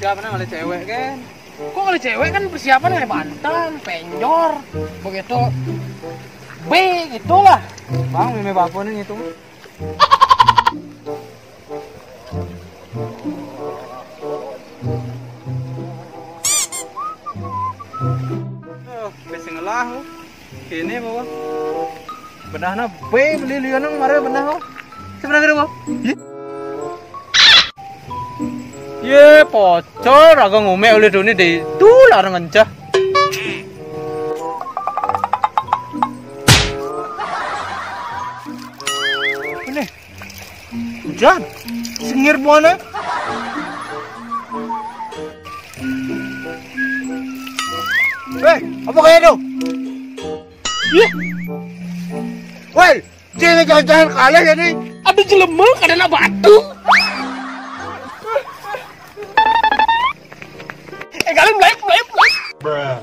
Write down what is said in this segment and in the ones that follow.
persiapan oleh cewek kan. Kok oleh cewek kan persiapan kayak bantal, penjor, begitu B gitulah. Bang, meme baponin itu. Besi ngelah lo. Kini bawa. Benahna B beli lianang mare benah lo. Sebenarnya bawa. Ye pocor agak ngomel oleh dunia di tu larang aja. Ini hujan sengir buana. Apa kayak itu? Iya. Well, jangan kalah jadi. Ada jelema kadang batu. Kalian mulai. Bruh.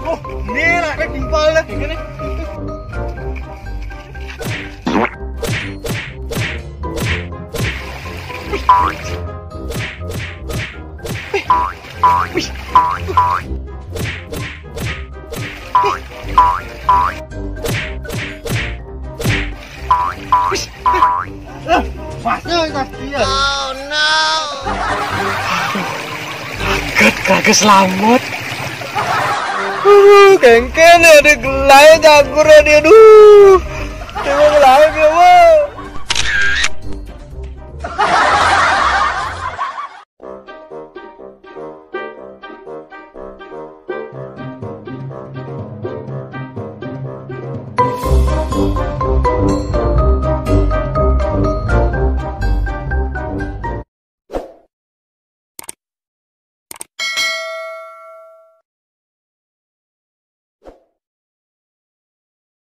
Oh, ini lah kan timpal lah. Gini. Oh no. Kagak selamat. Kengken ada gelai jagur dia. Coba gelai dia.